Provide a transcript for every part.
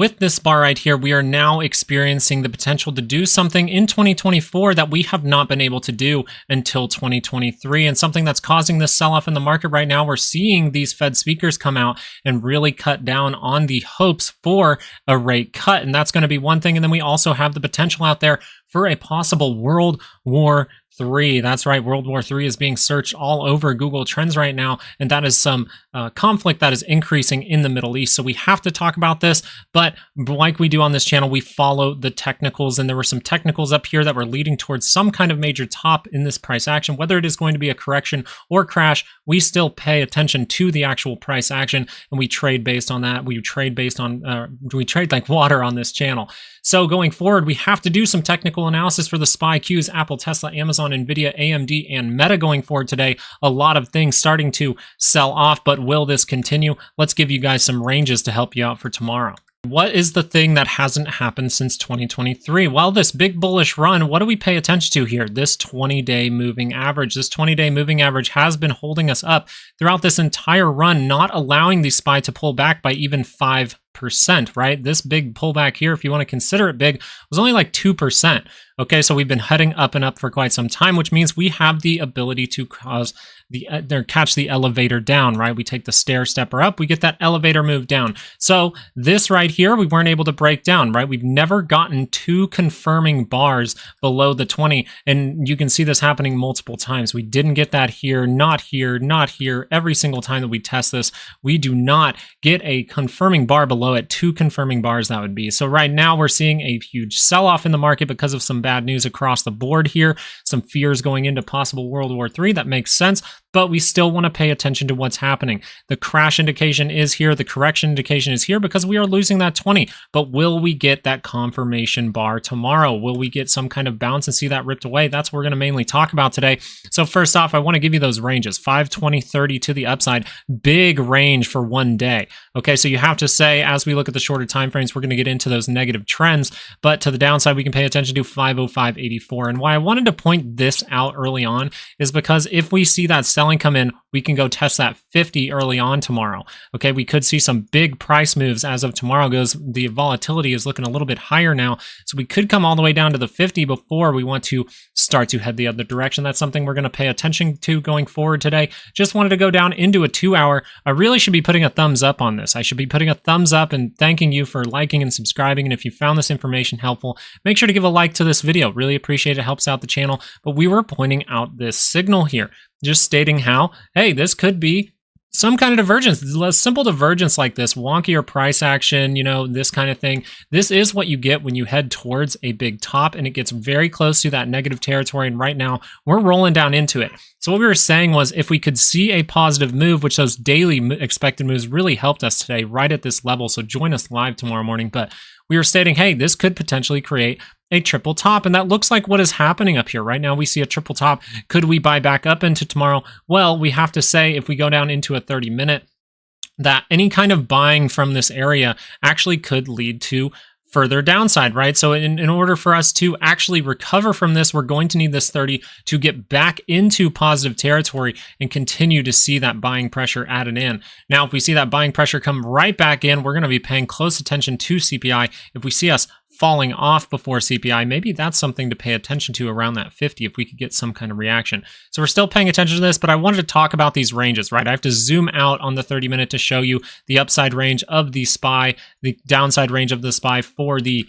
With this bar right here, we are now experiencing the potential to do something in 2024 that we have not been able to do until 2023, and something that's causing this sell-off in the market right now. We're seeing these Fed speakers come out and really cut down on the hopes for a rate cut, and that's going to be one thing. And then we also have the potential out there for a possible World War III. That's right, World War III is being searched all over Google Trends right now, and that is some conflict that is increasing in the Middle East. So we have to talk about this, but like we do on this channel, we follow the technicals, and there were some technicals up here that were leading towards some kind of major top in this price action. Whether it is going to be a correction or crash, we still pay attention to the actual price action, and we trade based on that. We trade based on, we trade like water on this channel. So going forward, we have to do some technical analysis for the SPY Qs, Apple, Tesla, Amazon, NVIDIA, AMD, and Meta going forward today. A lot of things starting to sell off, but will this continue? Let's give you guys some ranges to help you out for tomorrow. What is the thing that hasn't happened since 2023? Well, this big bullish run, what do we pay attention to here? This 20-day moving average. This 20-day moving average has been holding us up throughout this entire run, not allowing the SPY to pull back by even 5%, right? This big pullback here, if you want to consider it big, was only like 2%. Okay, so we've been heading up and up for quite some time, which means we have the ability to cause catch the elevator down, right? We take the stair stepper up, we get that elevator move down. So this right here, we weren't able to break down, right? We've never gotten two confirming bars below the 20, and you can see this happening multiple times. We didn't get that here, not here, not here. Every single time that we test this, we do not get a confirming bar below it. Two confirming bars, that would be. So right now we're seeing a huge sell-off in the market because of some bad news across the board here, some fears going into possible World War III. That makes sense, but we still want to pay attention to what's happening. The crash indication is here, the correction indication is here because we are losing that 20, but will we get that confirmation bar tomorrow? Will we get some kind of bounce and see that ripped away? That's what we're going to mainly talk about today. So first off, I want to give you those ranges, 5, 20, 30 to the upside, big range for one day. Okay, so you have to say, as we look at the shorter time frames, we're going to get into those negative trends, but to the downside, we can pay attention to 505.84. And why I wanted to point this out early on is because if we see that selling come in, we can go test that 50 early on tomorrow. Okay, we could see some big price moves as of tomorrow goes. The volatility is looking a little bit higher now, so we could come all the way down to the 50 before we want to start to head the other direction. That's something we're going to pay attention to going forward today. Just wanted to go down into a 2-hour. I really should be putting a thumbs up on this. I should be putting a thumbs up and thanking you for liking and subscribing. And if you found this information helpful, make sure to give a like to this video. Really appreciate it. Helps out the channel. But we were pointing out this signal here, just stating how, hey, this could be some kind of divergence, a simple divergence like this, wonkier price action, you know, this kind of thing. This is what you get when you head towards a big top and it gets very close to that negative territory. And right now we're rolling down into it. So what we were saying was if we could see a positive move, which those daily expected moves really helped us today right at this level. So join us live tomorrow morning. But we were stating, hey, this could potentially create a triple top, and that looks like what is happening up here. Right now we see a triple top. Could we buy back up into tomorrow? Well, we have to say if we go down into a 30-minute, that any kind of buying from this area actually could lead to further downside, right? So in order for us to actually recover from this, we're going to need this 30 to get back into positive territory and continue to see that buying pressure added in. Now, if we see that buying pressure come right back in, we're going to be paying close attention to CPI. If we see us falling off before CPI, maybe that's something to pay attention to around that 50 if we could get some kind of reaction. So we're still paying attention to this, but I wanted to talk about these ranges, right? I have to zoom out on the 30-minute to show you the upside range of the SPY, the downside range of the SPY for the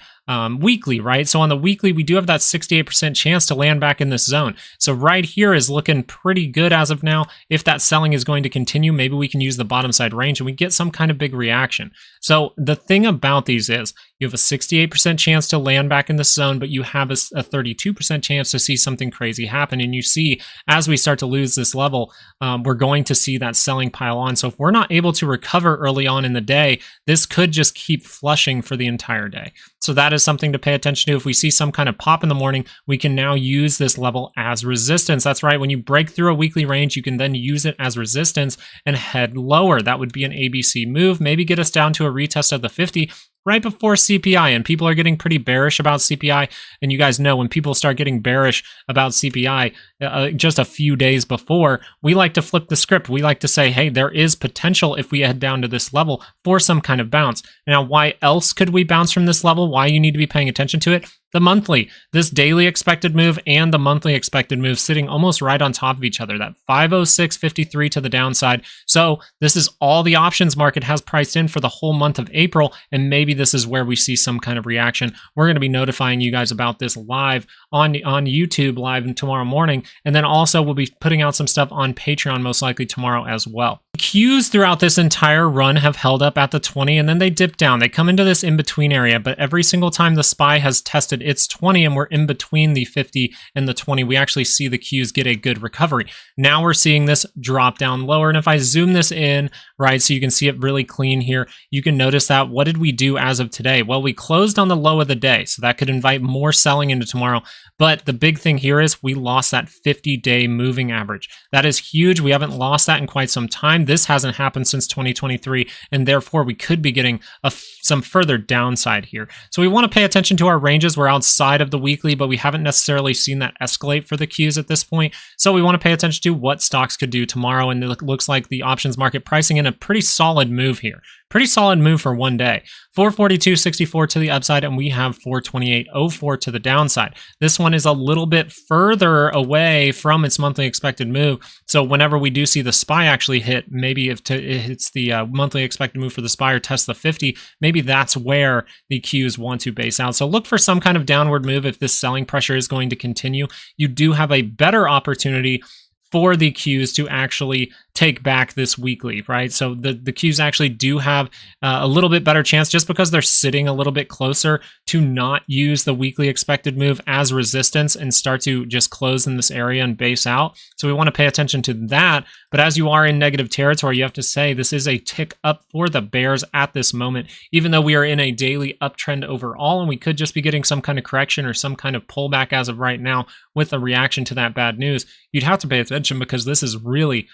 weekly, right? So on the weekly, we do have that 68% chance to land back in this zone. So right here is looking pretty good as of now. If that selling is going to continue, maybe we can use the bottom side range and we get some kind of big reaction. So the thing about these is you have a 68% chance to land back in this zone, but you have a 32% chance to see something crazy happen. And you see, as we start to lose this level, we're going to see that selling pile on. So if we're not able to recover early on in the day, this could just keep flushing for the entire day. So that is something to pay attention to. If we see some kind of pop in the morning, we can now use this level as resistance. That's right. When you break through a weekly range, you can then use it as resistance and head lower. That would be an ABC move. Maybe get us down to a retest of the 50. right before CPI, and people are getting pretty bearish about CPI. And you guys know when people start getting bearish about CPI just a few days before, we like to flip the script. We like to say, hey, there is potential if we head down to this level for some kind of bounce. Now, why else could we bounce from this level? Why you need to be paying attention to it? The monthly, this daily expected move and the monthly expected move sitting almost right on top of each other, that 506.53 to the downside. So this is all the options market has priced in for the whole month of April, and maybe this is where we see some kind of reaction. We're going to be notifying you guys about this live on YouTube live tomorrow morning, and then also we'll be putting out some stuff on Patreon most likely tomorrow as well. Qs throughout this entire run have held up at the 20, and then they dip down. They come into this in-between area, but every single time the SPY has tested its 20 and we're in between the 50 and the 20, we actually see the Qs get a good recovery. Now we're seeing this drop down lower, and if I zoom this in, right, so you can see it really clean here, you can notice that what did we do as of today? Well, we closed on the low of the day, so that could invite more selling into tomorrow. But the big thing here is we lost that 50-day moving average. That is huge. We haven't lost that in quite some time. This hasn't happened since 2023, and therefore we could be getting some further downside here. So we want to pay attention to our ranges. We're outside of the weekly, but we haven't necessarily seen that escalate for the Qs at this point. So we want to pay attention to what stocks could do tomorrow, and it looks like the options market pricing in a pretty solid move here. Pretty solid move for one day. 442.64 to the upside, and we have 428.04 to the downside. This one is a little bit further away from its monthly expected move. So whenever we do see the SPY actually hit, maybe if it hits the monthly expected move for the SPY or test the 50, maybe that's where the Qs want to base out. So look for some kind of downward move if this selling pressure is going to continue. You do have a better opportunity for the Qs to actually take back this weekly, right? So the Qs actually do have a little bit better chance just because they're sitting a little bit closer to not use the weekly expected move as resistance and start to just close in this area and base out. So we want to pay attention to that. But as you are in negative territory, you have to say this is a tick up for the bears at this moment, even though we are in a daily uptrend overall, and we could just be getting some kind of correction or some kind of pullback as of right now with a reaction to that bad news. You'd have to pay attention because this is really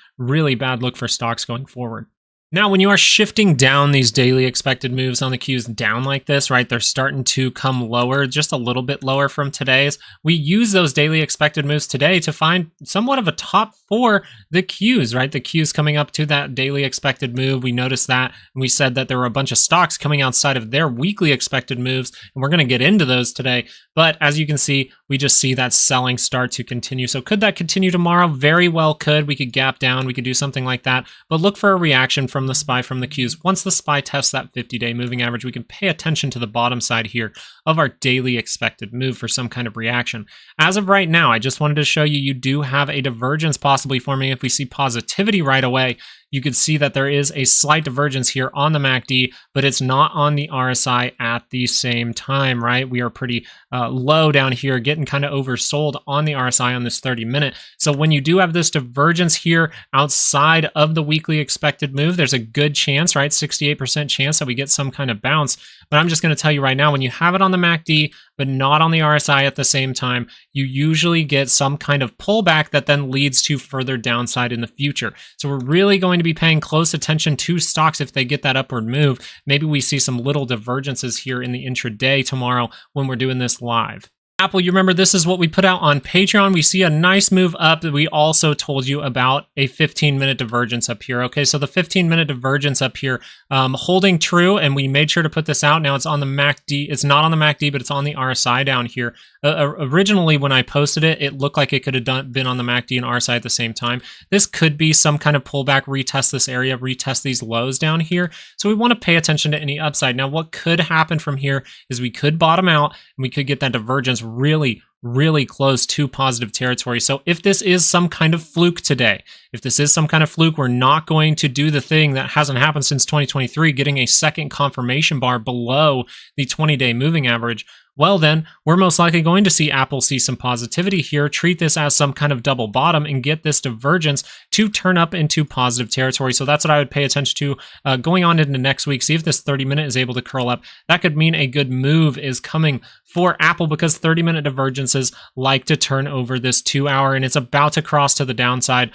bad look for stocks going forward. Now, when you are shifting down these daily expected moves on the Qs down like this, right, they're starting to come lower, just a little bit lower from today's. We use those daily expected moves today to find somewhat of a top for the Qs, right? The Qs coming up to that daily expected move. We noticed that, and we said that there were a bunch of stocks coming outside of their weekly expected moves, and we're going to get into those today. But as you can see, we just see that selling start to continue. So could that continue tomorrow? Very well could. We could gap down. We could do something like that. But look for a reaction from the SPY, from the Qs. Once the SPY tests that 50-day moving average, we can pay attention to the bottom side here of our daily expected move for some kind of reaction. As of right now, I just wanted to show you do have a divergence possibly forming. If we see positivity right away, you could see that there is a slight divergence here on the MACD, but it's not on the RSI at the same time, right? We are pretty low down here, getting kind of oversold on the RSI on this 30-minute. So when you do have this divergence here outside of the weekly expected move, there's a good chance, right? 68% chance that we get some kind of bounce. But I'm just going to tell you right now, when you have it on the MACD, but not on the RSI at the same time, you usually get some kind of pullback that then leads to further downside in the future. So we're really going to be paying close attention to stocks if they get that upward move. Maybe we see some little divergences here in the intraday tomorrow when we're doing this live. Apple, you remember this is what we put out on Patreon. We see a nice move up that we also told you about a 15-minute divergence up here. Okay, so the 15-minute divergence up here holding true, and we made sure to put this out. Now it's on the MACD. It's not on the MACD, but it's on the RSI down here. Originally, when I posted it, it looked like it could have been on the MACD and RSI at the same time. This could be some kind of pullback, retest this area, retest these lows down here. So we want to pay attention to any upside. Now, what could happen from here is we could bottom out and we could get that divergence really close to positive territory. So if this is some kind of fluke today, if this is some kind of fluke, we're not going to do the thing that hasn't happened since 2023, getting a second confirmation bar below the 20-day moving average. well then, we're most likely going to see Apple see some positivity here, treat this as some kind of double bottom, and get this divergence to turn up into positive territory. So that's what I would pay attention to going on into next week. See if this 30-minute is able to curl up. That could mean a good move is coming for Apple, because 30-minute divergences like to turn over this 2-hour, and it's about to cross to the downside.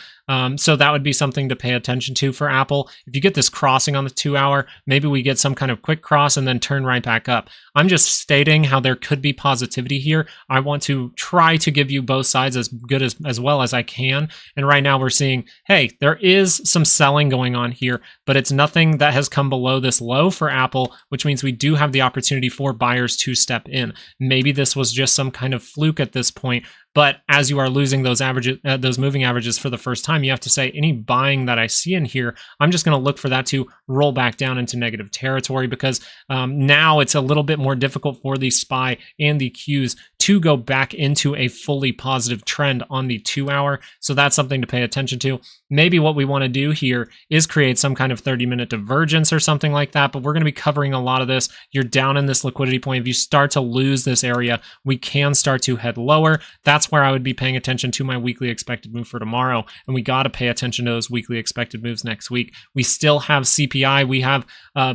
So that would be something to pay attention to for Apple. If you get this crossing on the 2-hour, maybe we get some kind of quick cross and then turn right back up. I'm just stating how there could be positivity here. I want to try to give you both sides as good as well as I can. And right now we're seeing, hey, there is some selling going on here, but it's nothing that has come below this low for Apple, which means we do have the opportunity for buyers to step in. Maybe this was just some kind of fluke at this point, but as you are losing those averages, those moving averages for the first time, you have to say any buying that I see in here, I'm just going to look for that to roll back down into negative territory, because now it's a little bit more difficult for the SPY and the Qs to go back into a fully positive trend on the 2-hour. So that's something to pay attention to. Maybe what we want to do here is create some kind of 30-minute divergence or something like that, but we're going to be covering a lot of this. You're down in this liquidity point. If you start to lose this area, we can start to head lower. That's where I would be paying attention to my weekly expected move for tomorrow, and we got to pay attention to those weekly expected moves next week. We still have CPI. We have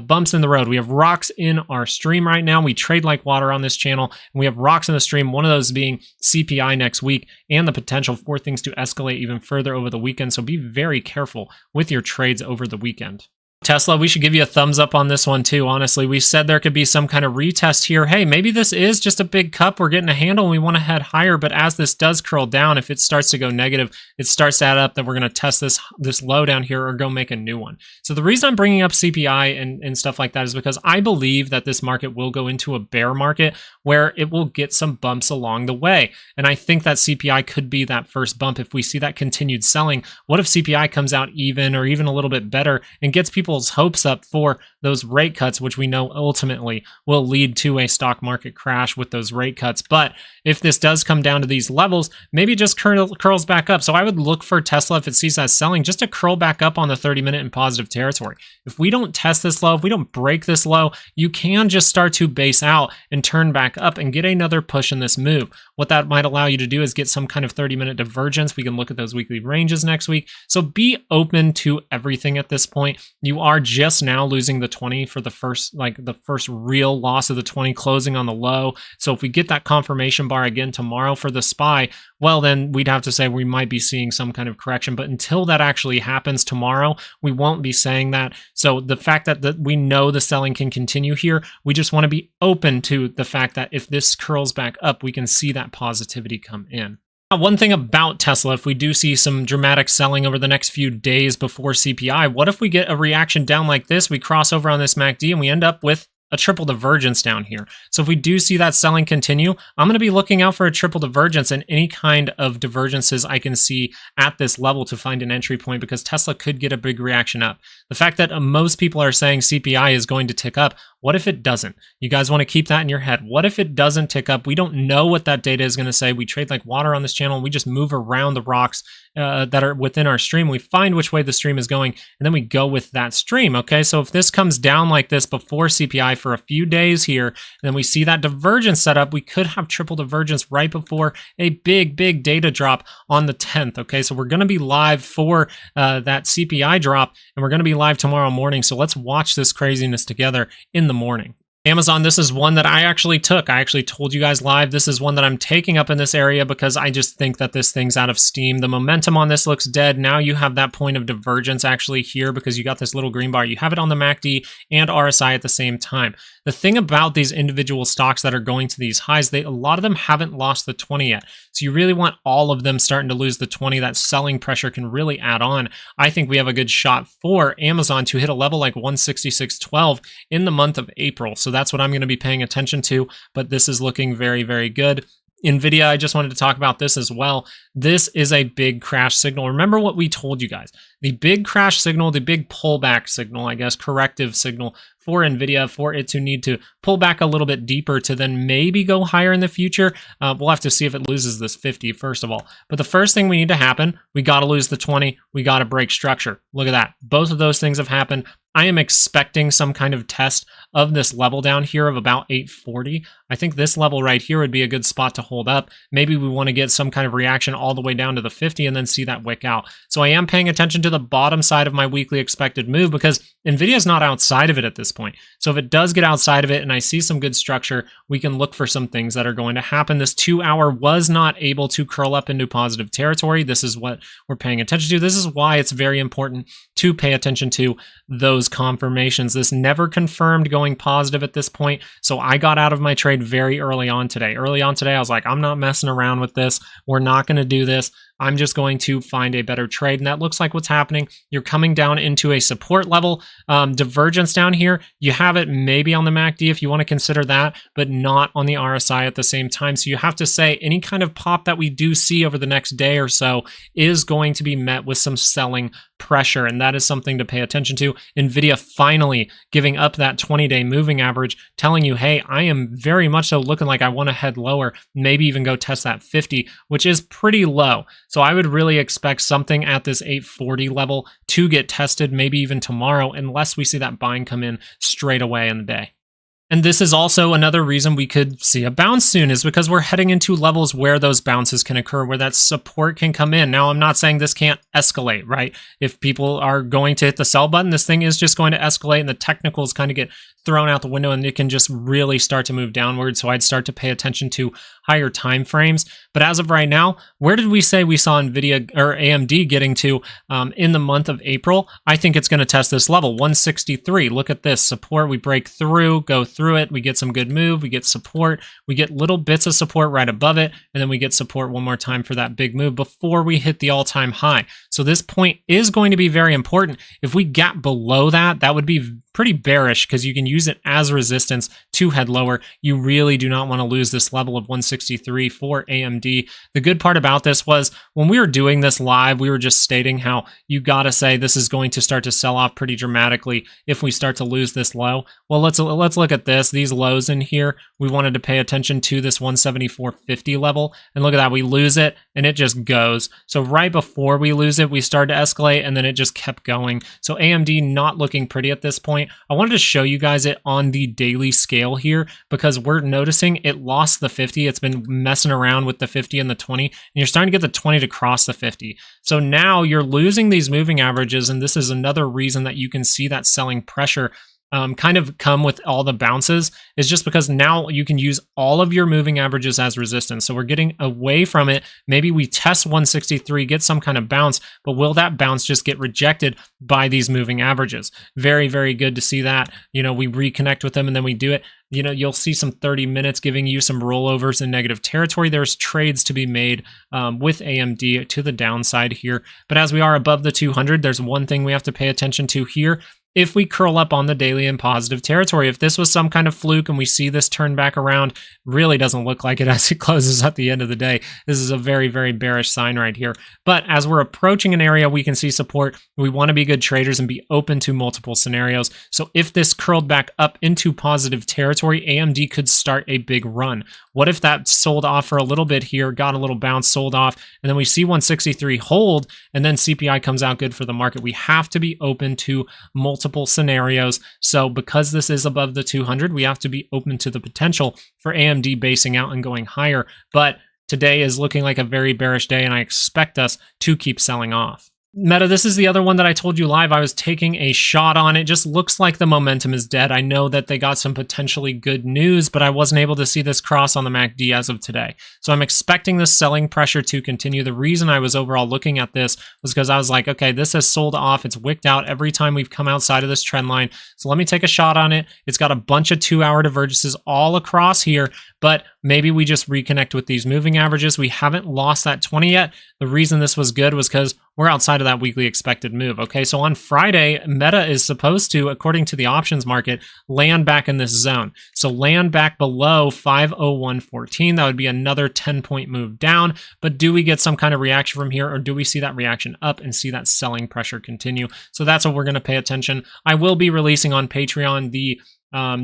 bumps in the road. We have rocks in our stream right now. We trade like water on this channel, and we have rocks in the stream, one of those being CPI next week, and the potential for things to escalate even further over the weekend. So be very careful with your trades over the weekend. Tesla, we should give you a thumbs up on this one too, honestly. We said there could be some kind of retest here. Hey, maybe this is just a big cup. We're getting a handle and we want to head higher, but as this does curl down, if it starts to go negative, it starts to add up that we're going to test this low down here or go make a new one. So the reason I'm bringing up CPI and stuff like that is because I believe that this market will go into a bear market where it will get some bumps along the way. And I think that CPI could be that first bump. If we see that continued selling, what if CPI comes out even or even a little bit better and gets people's hopes up for those rate cuts, which we know ultimately will lead to a stock market crash with those rate cuts. But if this does come down to these levels, maybe it just curls back up. So I would look for Tesla, if it sees that selling, just to curl back up on the 30-minute in positive territory. If we don't test this low, if we don't break this low, you can just start to base out and turn back up and get another push in this move. What that might allow you to do is get some kind of 30-minute divergence. We can look at those weekly ranges next week. So be open to everything at this point. You are just now losing the 20 for the first real loss of the 20, closing on the low. So if we get that confirmation bar again tomorrow for the SPY, well, then we'd have to say we might be seeing some kind of correction. But until that actually happens tomorrow, we won't be saying that. So the fact that we know the selling can continue here, we just want to be open to the fact that if this curls back up, we can see that positivity come in. One thing about Tesla, if we do see some dramatic selling over the next few days before CPI, what if we get a reaction down like this? We cross over on this MACD and we end up with a triple divergence down here. So if we do see that selling continue, I'm going to be looking out for a triple divergence and any kind of divergences I can see at this level to find an entry point, because Tesla could get a big reaction up. The fact that most people are saying CPI is going to tick up, what if it doesn't? You guys want to keep that in your head. What if it doesn't tick up? We don't know what that data is going to say. We trade like water on this channel. We just move around the rocks that are within our stream. We find which way the stream is going, and then we go with that stream, okay? So if this comes down like this before CPI for a few days here, and then we see that divergence set up, we could have triple divergence right before a big data drop on the 10th, okay? So we're going to be live for that CPI drop, and we're going to be live tomorrow morning. So let's watch this craziness together in the morning. Amazon, this is one that I actually took. I actually told you guys live. This is one that I'm taking up in this area because I just think that this thing's out of steam. The momentum on this looks dead. Now you have that point of divergence actually here because you got this little green bar. You have it on the MACD and RSI at the same time. The thing about these individual stocks that are going to these highs, a lot of them haven't lost the 20 yet. So you really want all of them starting to lose the 20. That selling pressure can really add on. I think we have a good shot for Amazon to hit a level like 166.12 in the month of April. So that's what I'm going to be paying attention to, but this is looking very good. NVIDIA, I just wanted to talk about this as well. This is a big crash signal. Remember what we told you guys. The big crash signal, the big pullback signal, I guess, corrective signal for NVIDIA, for it to need to pull back a little bit deeper to then maybe go higher in the future. We'll have to see if it loses this 50, first of all. But the first thing we need to happen, we got to lose the 20. We got to break structure. Look at that. Both of those things have happened. I am expecting some kind of test of this level down here of about 840. I think this level right here would be a good spot to hold up. Maybe we want to get some kind of reaction all the way down to the 50 and then see that wick out. So I am paying attention to the bottom side of my weekly expected move because NVIDIA is not outside of it at this point. So if it does get outside of it and I see some good structure, we can look for some things that are going to happen. This 2 hour was not able to curl up into positive territory. This is what we're paying attention to. This is why it's very important to pay attention to those confirmations. This never confirmed going positive at this point. So I got out of my trade very early on today. Early on today, I was like, I'm not messing around with this. We're not going to do this. I'm just going to find a better trade. And that looks like what's happening. You're coming down into a support level. Divergence down here. You have it maybe on the MACD if you want to consider that, but not on the RSI at the same time. So you have to say any kind of pop that we do see over the next day or so is going to be met with some selling pressure. And that is something to pay attention to. NVIDIA finally giving up that 20-day moving average, telling you, hey, I am very much so looking like I want to head lower, maybe even go test that 50, which is pretty low. So I would really expect something at this 840 level to get tested, maybe even tomorrow, unless we see that buying come in straight away in the day. And this is also another reason we could see a bounce soon, is because we're heading into levels where those bounces can occur, where that support can come in. Now, I'm not saying this can't escalate, right? If people are going to hit the sell button, this thing is just going to escalate and the technicals kind of get thrown out the window and it can just really start to move downward. So I'd start to pay attention to higher time frames. But as of right now, where did we say we saw NVIDIA or AMD getting to in the month of April? I think it's going to test this level, 163. Look at this support. We break through, go through it. We get some good move. We get support. We get little bits of support right above it. And then we get support one more time for that big move before we hit the all-time high. So this point is going to be very important. If we gap below that, that would be pretty bearish because you can use it as resistance to head lower. You really do not want to lose this level of 163 for AMD. The good part about this was when we were doing this live, we were just stating how you got to say this is going to start to sell off pretty dramatically if we start to lose this low. Well, let's look at this. These lows in here, we wanted to pay attention to this 174.50 level. And look at that. We lose it and it just goes. So right before we lose it, we started to escalate and then it just kept going. So AMD not looking pretty at this point. I wanted to show you guys it on the daily scale here because we're noticing it lost the 50. It's been messing around with the 50 and the 20, and you're starting to get the 20 to cross the 50. So now you're losing these moving averages, and this is another reason that you can see that selling pressure kind of come with all the bounces, is just because now you can use all of your moving averages as resistance. So we're getting away from it. Maybe we test 163, get some kind of bounce, but will that bounce just get rejected by these moving averages? Very, very good to see that. You know, we reconnect with them and then we do it. You know, you'll see some 30 minutes giving you some rollovers in negative territory. There's trades to be made with AMD to the downside here. But as we are above the 200, there's one thing we have to pay attention to here. If we curl up on the daily in positive territory, if this was some kind of fluke and we see this turn back around, really doesn't look like it as it closes at the end of the day. This is a very, very bearish sign right here. But as we're approaching an area we can see support, we want to be good traders and be open to multiple scenarios. So if this curled back up into positive territory, AMD could start a big run. What if that sold off for a little bit here, got a little bounce, sold off, and then we see 163 hold, and then CPI comes out good for the market? We have to be open to multiple scenarios. So because this is above the 200, we have to be open to the potential for AMD basing out and going higher. But today is looking like a very bearish day, and I expect us to keep selling off. Meta, this is the other one that I told you live. I was taking a shot on. It just looks like the momentum is dead. I know that they got some potentially good news, but I wasn't able to see this cross on the MACD as of today. So I'm expecting this selling pressure to continue. The reason I was overall looking at this was because I was like, okay, this has sold off. It's wicked out every time we've come outside of this trend line. So let me take a shot on it. It's got a bunch of 2-hour divergences all across here, but maybe we just reconnect with these moving averages. We haven't lost that 20 yet. The reason this was good was because we're outside of that weekly expected move. Okay, so on Friday, Meta is supposed to, according to the options market, land back in this zone. So land back below 501.14. That would be another 10-point move down. But do we get some kind of reaction from here, or do we see that reaction up and see that selling pressure continue? So that's what we're going to pay attention. I will be releasing on Patreon the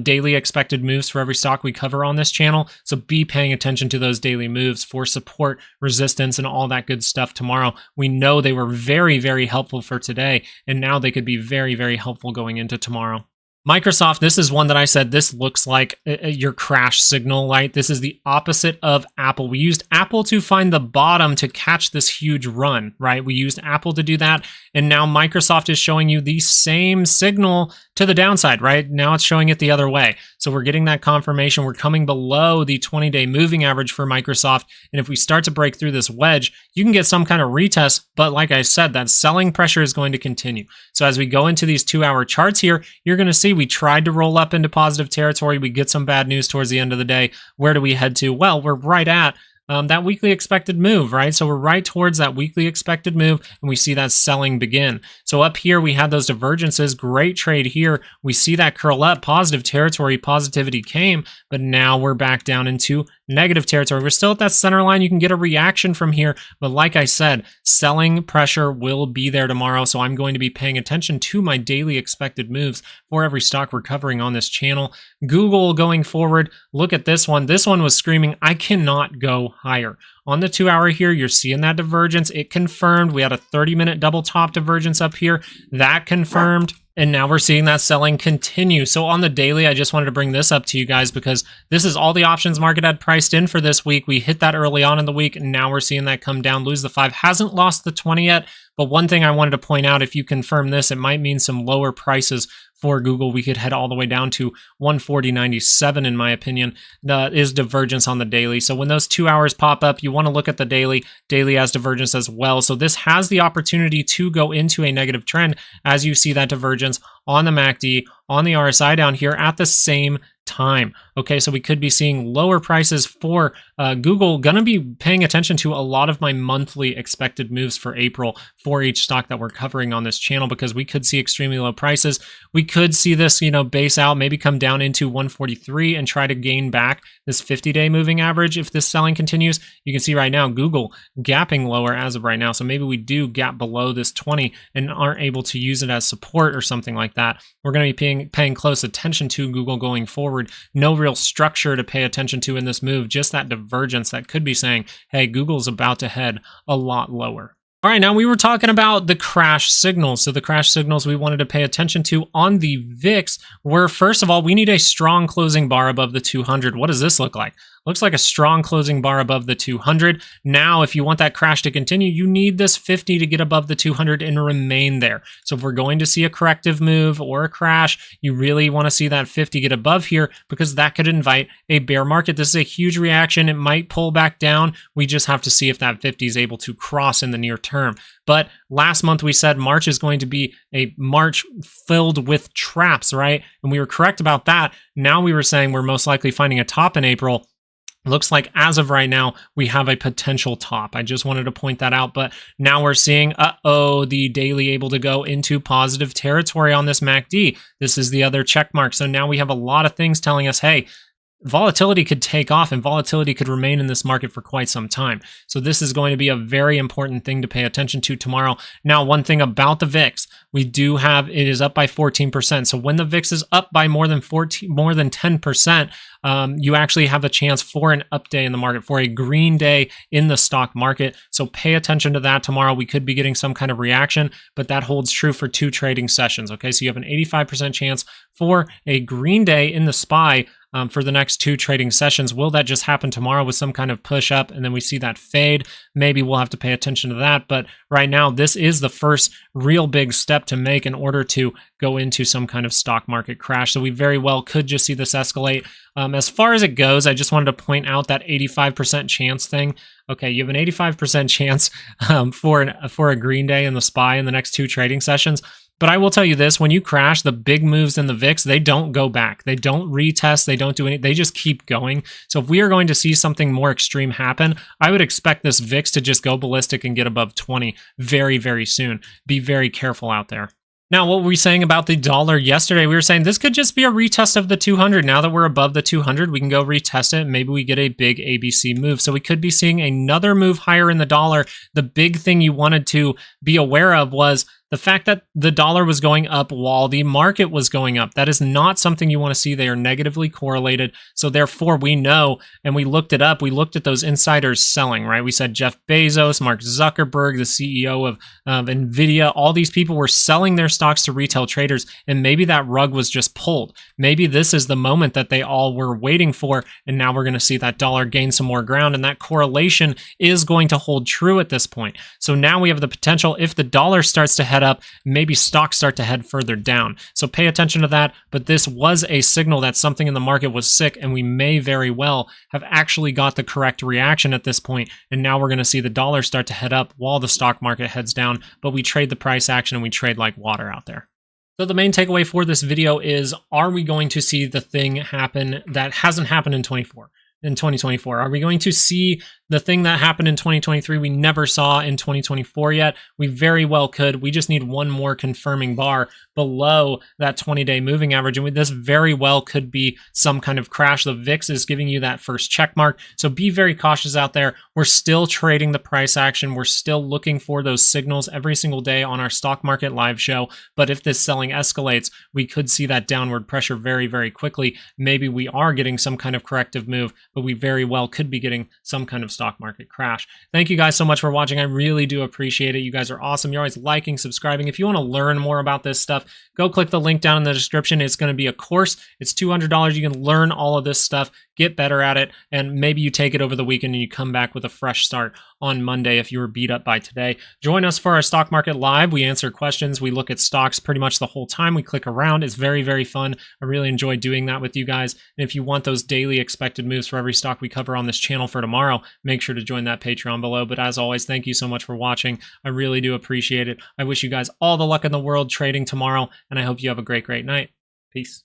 daily expected moves for every stock we cover on this channel. So be paying attention to those daily moves for support, resistance, and all that good stuff tomorrow. We know they were very, very helpful for today, and now they could be very, very helpful going into tomorrow. Microsoft, this is one that I said this looks like your crash signal, right? This is the opposite of Apple. We used Apple to find the bottom to catch this huge run, right? We used Apple to do that, and now Microsoft is showing you the same signal to the downside, right? Now it's showing it the other way. So we're getting that confirmation. We're coming below the 20-day moving average for Microsoft, and if we start to break through this wedge, you can get some kind of retest, but like I said, that selling pressure is going to continue. So as we go into these 2-hour charts here, you're going to see we tried to roll up into positive territory. We get some bad news towards the end of the day. Where do we head to? Well, we're right at that weekly expected move, right? So we're right towards that weekly expected move, and we see that selling begin. So up here, we had those divergences. Great trade here. We see that curl up, positive territory, positivity came, but now we're back down into negative territory. We're still at that center line. You can get a reaction from here, but like I said, selling pressure will be there tomorrow, so I'm going to be paying attention to my daily expected moves for every stock we're covering on this channel. Google going forward, look at this one. This one was screaming, I cannot go higher. On the 2-hour here, you're seeing that divergence. It confirmed. We had a 30-minute double top divergence up here. That confirmed. And now we're seeing that selling continue. So on the daily, I just wanted to bring this up to you guys because this is all the options market had priced in for this week. We hit that early on in the week, and now we're seeing that come down, lose the 5. Hasn't lost the 20 yet. But one thing I wanted to point out, if you confirm this, it might mean some lower prices for Google. We could head all the way down to 140.97, in my opinion, is divergence on the daily. So when those 2 hours pop up, you want to look at the daily. Daily has divergence as well. So this has the opportunity to go into a negative trend as you see that divergence on the MACD, on the RSI down here at the same time. Okay, so we could be seeing lower prices for Google. Gonna be paying attention to a lot of my monthly expected moves for April for each stock that we're covering on this channel, because we could see extremely low prices. We could see this, base out, maybe come down into 143 and try to gain back this 50-day moving average if this selling continues. You can see right now Google gapping lower as of right now, so maybe we do gap below this 20 and aren't able to use it as support or something like that. We're going to be paying close attention to Google going forward. No real structure to pay attention to in this move, just that divergence that could be saying, hey, Google's about to head a lot lower. All right, now we were talking about the crash signals. So the crash signals we wanted to pay attention to on the VIX were, first of all, we need a strong closing bar above the 200. What does this look like? Looks like a strong closing bar above the 200. Now, if you want that crash to continue, you need this 50 to get above the 200 and remain there. So if we're going to see a corrective move or a crash, you really want to see that 50 get above here, because that could invite a bear market. This is a huge reaction. It might pull back down. We just have to see if that 50 is able to cross in the near term. But last month we said March is going to be a March filled with traps, right? And we were correct about that. Now we were saying we're most likely finding a top in April. Looks like as of right now, we have a potential top. I just wanted to point that out. But now we're seeing, the daily able to go into positive territory on this MACD. This is the other check mark. So now we have a lot of things telling us, hey, volatility could take off and volatility could remain in this market for quite some time. So this is going to be a very important thing to pay attention to tomorrow. Now, one thing about the VIX, we do have, it is up by 14%. So when the VIX is up by more than 10%, you actually have a chance for an up day in the market, for a green day in the stock market. So pay attention to that tomorrow. We could be getting some kind of reaction, but that holds true for 2 trading sessions. Okay, so you have an 85% chance for a green day in the SPY for the next 2 trading sessions. Will that just happen tomorrow with some kind of push up and then we see that fade? Maybe we'll have to pay attention to that. But right now, this is the first real big step to make in order to go into some kind of stock market crash. So we very well could just see this escalate. As far as it goes, I just wanted to point out that 85% chance thing. Okay, you have an 85% chance for a green day in the SPY in the next 2 trading sessions. But I will tell you this, when you crash, the big moves in the VIX, they don't go back. They don't retest. They don't do anything. They just keep going. So if we are going to see something more extreme happen, I would expect this VIX to just go ballistic and get above 20 very, very soon. Be very careful out there. Now, what were we saying about the dollar yesterday? We were saying this could just be a retest of the 200. Now that we're above the 200, we can go retest it. Maybe we get a big ABC move. So we could be seeing another move higher in the dollar. The big thing you wanted to be aware of was the The fact that the dollar was going up while the market was going up, that is not something you want to see. They are negatively correlated. So therefore, we know, and we looked it up, we looked at those insiders selling, right? We said Jeff Bezos, Mark Zuckerberg, the CEO of NVDA, all these people were selling their stocks to retail traders, and maybe that rug was just pulled. Maybe this is the moment that they all were waiting for, and now we're going to see that dollar gain some more ground, and that correlation is going to hold true at this point. So now we have the potential, if the dollar starts to head up, maybe stocks start to head further down. So pay attention to that, but this was a signal that something in the market was sick, and we may very well have actually got the correct reaction at this point, and now we're going to see the dollar start to head up while the stock market heads down, but we trade the price action and we trade like water out there. So the main takeaway for this video is, are we going to see the thing happen that hasn't happened in 2024? Are we going to see the thing that happened in 2023 we never saw in 2024 yet? We very well could. We just need one more confirming bar below that 20-day moving average, and this very well could be some kind of crash. The VIX is giving you that first check mark, so be very cautious out there. We're still trading the price action. We're still looking for those signals every single day on our stock market live show, but if this selling escalates, we could see that downward pressure very, very quickly. Maybe we are getting some kind of corrective move, but we very well could be getting some kind of stock market crash. Thank you guys so much for watching. I really do appreciate it. You guys are awesome. You're always liking, subscribing. If you want to learn more about this stuff, go click the link down in the description. It's going to be a course. It's $200. You can learn all of this stuff, get better at it, and maybe you take it over the weekend and you come back with a fresh start on Monday if you were beat up by today. Join us for our stock market live. We answer questions. We look at stocks pretty much the whole time. We click around. It's very, very fun. I really enjoy doing that with you guys. And if you want those daily expected moves for every stock we cover on this channel for tomorrow, make sure to join that Patreon below. But as always, thank you so much for watching. I really do appreciate it. I wish you guys all the luck in the world trading tomorrow, and I hope you have a great, great night. Peace.